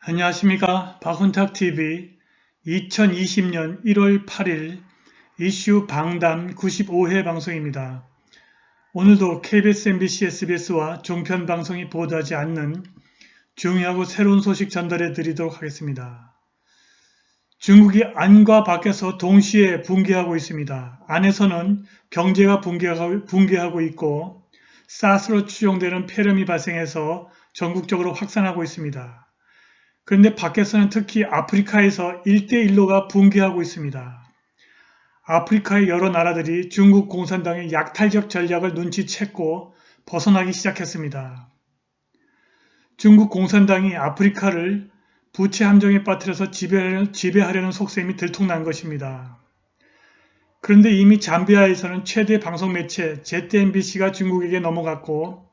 안녕하십니까. 박훈탁TV 2020년 1월 8일 이슈 방담 95회 방송입니다. 오늘도 KBS, MBC, SBS와 종편 방송이 보도하지 않는 중요하고 새로운 소식 전달해 드리도록 하겠습니다. 중국이 안과 밖에서 동시에 붕괴하고 있습니다. 안에서는 경제가 붕괴하고 있고 사스로 추정되는 폐렴이 발생해서 전국적으로 확산하고 있습니다. 그런데 밖에서는 특히 아프리카에서 1대1로가 붕괴하고 있습니다. 아프리카의 여러 나라들이 중국 공산당의 약탈적 전략을 눈치챘고 벗어나기 시작했습니다. 중국 공산당이 아프리카를 부채 함정에 빠뜨려서 지배하려는 속셈이 들통난 것입니다. 그런데 이미 잠비아에서는 최대 방송 매체 ZMBC가 중국에게 넘어갔고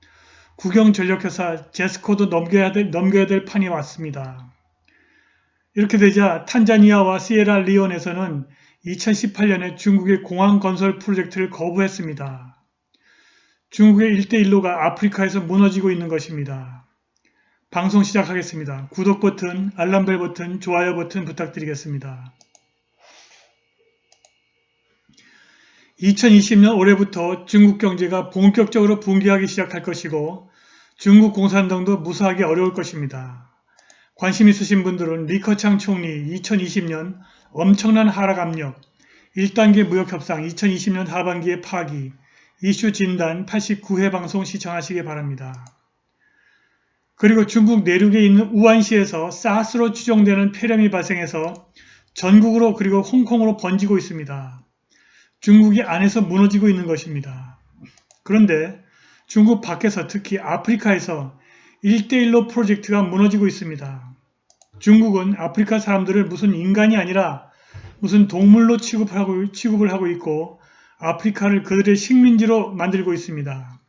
국영전력회사 제스코도 넘겨야 될 판이 왔습니다. 이렇게 되자 탄자니아와 시에라리온에서는 2018년에 중국의 공항 건설 프로젝트를 거부했습니다. 중국의 1대1로가 아프리카에서 무너지고 있는 것입니다. 방송 시작하겠습니다. 구독 버튼, 알람벨 버튼, 좋아요 버튼 부탁드리겠습니다. 2020년 올해부터 중국 경제가 본격적으로 붕괴하기 시작할 것이고 중국 공산당도 무사하기 어려울 것입니다. 관심 있으신 분들은 리커창 총리 2020년 엄청난 하락 압력, 1단계 무역협상 2020년 하반기의 파기, 이슈 진단 89회 방송 시청하시기 바랍니다. 그리고 중국 내륙에 있는 우한시에서 사스로 추정되는 폐렴이 발생해서 전국으로 그리고 홍콩으로 번지고 있습니다. 중국이 안에서 무너지고 있는 것입니다. 그런데 중국 밖에서 특히 아프리카에서 1대1로 프로젝트가 무너지고 있습니다. 중국은 아프리카 사람들을 무슨 인간이 아니라 무슨 동물로 취급을 하고 있고 아프리카를 그들의 식민지로 만들고 있습니다.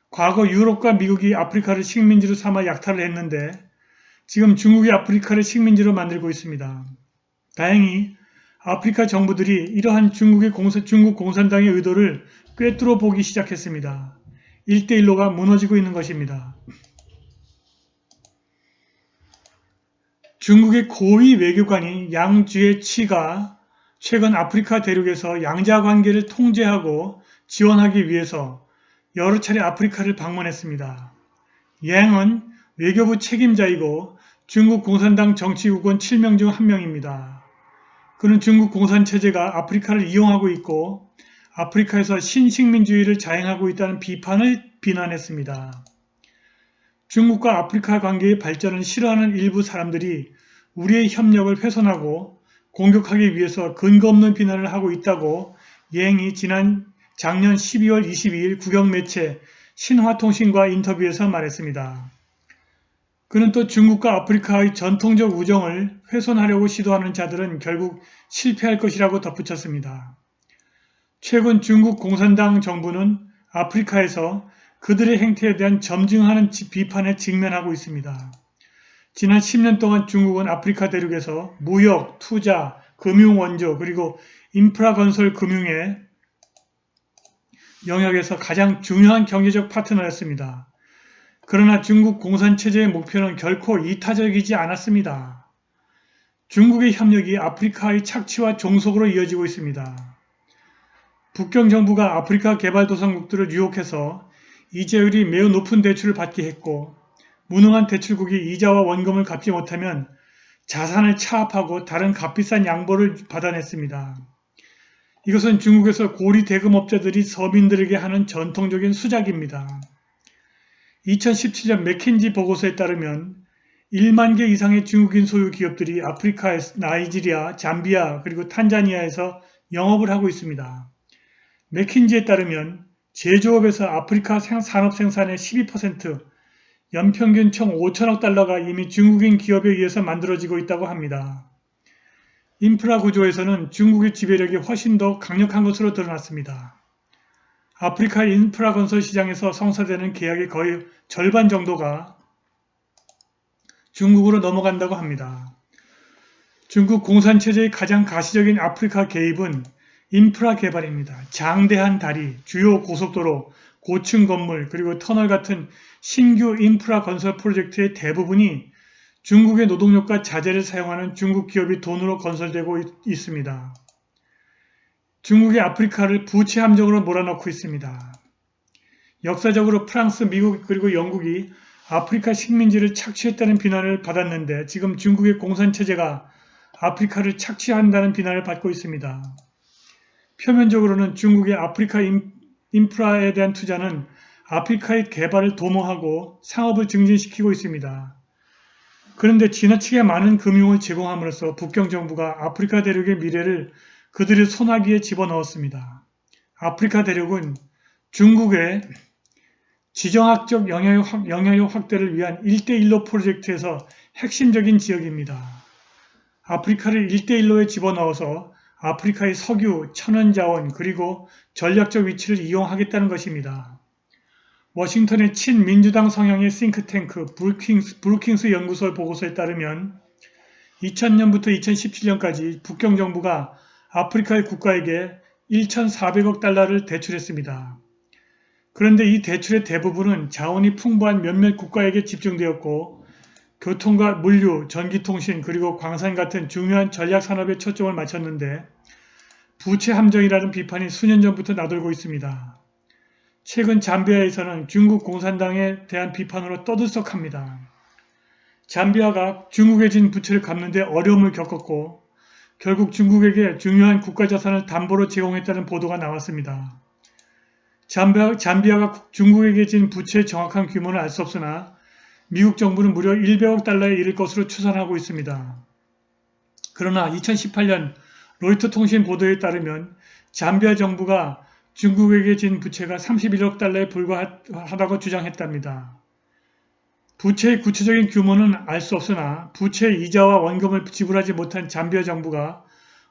과거 유럽과 미국이 아프리카를 식민지로 삼아 약탈을 했는데 지금 중국이 아프리카를 식민지로 만들고 있습니다. 다행히 아프리카 정부들이 이러한 중국 공산당의 의도를 꿰뚫어 보기 시작했습니다. 1대1로가 무너지고 있는 것입니다. 중국의 고위 외교관인 양 주에치가 최근 아프리카 대륙에서 양자 관계를 통제하고 지원하기 위해서 여러 차례 아프리카를 방문했습니다. 양은 외교부 책임자이고 중국 공산당 정치국원 7명 중 1명입니다. 그는 중국 공산체제가 아프리카를 이용하고 있고 아프리카에서 신식민주의를 자행하고 있다는 비판을 비난했습니다. 중국과 아프리카 관계의 발전을 싫어하는 일부 사람들이 우리의 협력을 훼손하고 공격하기 위해서 근거 없는 비난을 하고 있다고 옌이 작년 12월 22일 국영매체 신화통신과 인터뷰에서 말했습니다. 그는 또 중국과 아프리카의 전통적 우정을 훼손하려고 시도하는 자들은 결국 실패할 것이라고 덧붙였습니다. 최근 중국 공산당 정부는 아프리카에서 그들의 행태에 대한 점증하는 비판에 직면하고 있습니다. 지난 10년 동안 중국은 아프리카 대륙에서 무역, 투자, 금융 원조 그리고 인프라 건설 금융의 영역에서 가장 중요한 경제적 파트너였습니다. 그러나 중국 공산체제의 목표는 결코 이타적이지 않았습니다. 중국의 협력이 아프리카의 착취와 종속으로 이어지고 있습니다. 북경 정부가 아프리카 개발도상국들을 유혹해서 이자율이 매우 높은 대출을 받게 했고 무능한 대출국이 이자와 원금을 갚지 못하면 자산을 차압하고 다른 값비싼 양보를 받아냈습니다. 이것은 중국에서 고리 대금업자들이 서민들에게 하는 전통적인 수작입니다. 2017년 맥킨지 보고서에 따르면 1만 개 이상의 중국인 소유 기업들이 아프리카, 나이지리아, 잠비아 그리고 탄자니아에서 영업을 하고 있습니다. 맥킨지에 따르면 제조업에서 아프리카 산업 생산의 12%, 연평균 총 5천억 달러가 이미 중국인 기업에 의해서 만들어지고 있다고 합니다. 인프라 구조에서는 중국의 지배력이 훨씬 더 강력한 것으로 드러났습니다. 아프리카 인프라 건설 시장에서 성사되는 계약의 거의 절반 정도가 중국으로 넘어간다고 합니다. 중국 공산체제의 가장 가시적인 아프리카 개입은 인프라 개발입니다. 장대한 다리, 주요 고속도로, 고층 건물, 그리고 터널 같은 신규 인프라 건설 프로젝트의 대부분이 중국의 노동력과 자재를 사용하는 중국 기업이 돈으로 건설되고 있습니다. 중국이 아프리카를 부채 함정으로 몰아넣고 있습니다. 역사적으로 프랑스, 미국 그리고 영국이 아프리카 식민지를 착취했다는 비난을 받았는데 지금 중국의 공산체제가 아프리카를 착취한다는 비난을 받고 있습니다. 표면적으로는 중국의 아프리카 인프라에 대한 투자는 아프리카의 개발을 도모하고 상업을 증진시키고 있습니다. 그런데 지나치게 많은 금융을 제공함으로써 북경 정부가 아프리카 대륙의 미래를 그들의 손아귀에 집어넣었습니다. 아프리카 대륙은 중국의 지정학적 영향력 확대를 위한 1대1로 프로젝트에서 핵심적인 지역입니다. 아프리카를 1대1로에 집어넣어서 아프리카의 석유, 천연자원 그리고 전략적 위치를 이용하겠다는 것입니다. 워싱턴의 친민주당 성향의 싱크탱크 브루킹스 연구소 보고서에 따르면 2000년부터 2017년까지 북경 정부가 아프리카의 국가에게 1,400억 달러를 대출했습니다. 그런데 이 대출의 대부분은 자원이 풍부한 몇몇 국가에게 집중되었고 교통과 물류, 전기통신 그리고 광산 같은 중요한 전략산업에 초점을 맞췄는데 부채 함정이라는 비판이 수년 전부터 나돌고 있습니다. 최근 잠비아에서는 중국 공산당에 대한 비판으로 떠들썩합니다. 잠비아가 중국에 진 부채를 갚는 데 어려움을 겪었고 결국 중국에게 중요한 국가자산을 담보로 제공했다는 보도가 나왔습니다. 잠비아가 중국에게 진 부채의 정확한 규모는 알 수 없으나 미국 정부는 무려 100억 달러에 이를 것으로 추산하고 있습니다. 그러나 2018년 로이터 통신 보도에 따르면 잠비아 정부가 중국에게 진 부채가 31억 달러에 불과하다고 주장했답니다. 부채의 구체적인 규모는 알 수 없으나 부채의 이자와 원금을 지불하지 못한 잠비아 정부가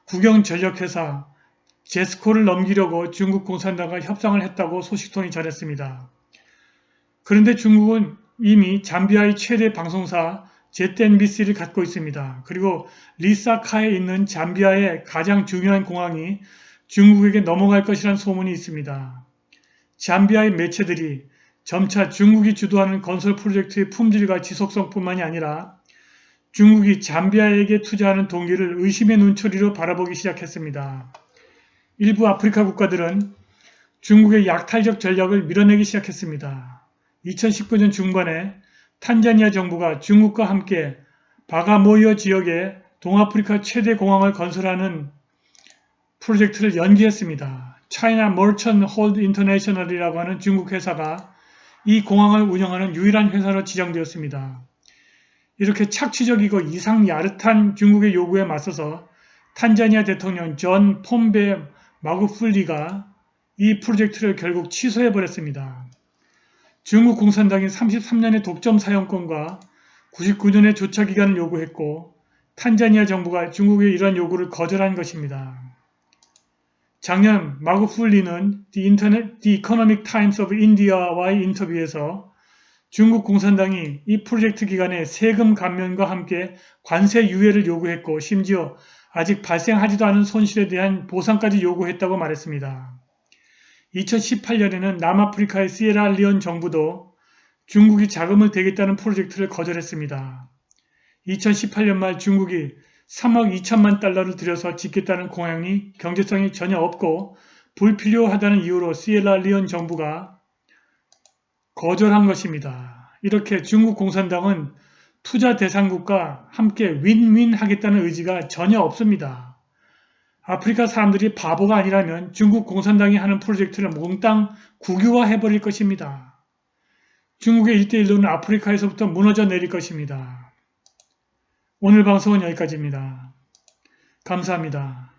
국영전력회사 제스코를 넘기려고 중국 공산당과 협상을 했다고 소식통이 전했습니다. 그런데 중국은 이미 잠비아의 최대 방송사 ZNBC를 갖고 있습니다. 그리고 리사카에 있는 잠비아의 가장 중요한 공항이 중국에게 넘어갈 것이라는 소문이 있습니다. 잠비아의 매체들이 점차 중국이 주도하는 건설 프로젝트의 품질과 지속성뿐만이 아니라 중국이 잠비아에게 투자하는 동기를 의심의 눈초리로 바라보기 시작했습니다. 일부 아프리카 국가들은 중국의 약탈적 전략을 밀어내기 시작했습니다. 2019년 중반에 탄자니아 정부가 중국과 함께 바가모이어 지역에 동아프리카 최대 공항을 건설하는 프로젝트를 연기했습니다. China Merchant Hold International이라고 하는 중국 회사가 이 공항을 운영하는 유일한 회사로 지정되었습니다. 이렇게 착취적이고 이상 야릇한 중국의 요구에 맞서서 탄자니아 대통령 존 폼베 마구풀리가 이 프로젝트를 결국 취소해버렸습니다. 중국 공산당이 33년의 독점 사용권과 99년의 조차기간을 요구했고 탄자니아 정부가 중국의 이러한 요구를 거절한 것입니다. 작년 마구풀리는 The Economic Times of India와의 인터뷰에서 중국 공산당이 이 프로젝트 기간에 세금 감면과 함께 관세 유예를 요구했고 심지어 아직 발생하지도 않은 손실에 대한 보상까지 요구했다고 말했습니다. 2018년에는 남아프리카의 시에라리온 정부도 중국이 자금을 대겠다는 프로젝트를 거절했습니다. 2018년 말 중국이 3억 2천만 달러를 들여서 짓겠다는 공약이 경제성이 전혀 없고 불필요하다는 이유로 시에라리온 정부가 거절한 것입니다. 이렇게 중국 공산당은 투자 대상국과 함께 윈윈 하겠다는 의지가 전혀 없습니다. 아프리카 사람들이 바보가 아니라면 중국 공산당이 하는 프로젝트를 몽땅 국유화해버릴 것입니다. 중국의 1대1로는 아프리카에서부터 무너져 내릴 것입니다. 오늘 방송은 여기까지입니다. 감사합니다.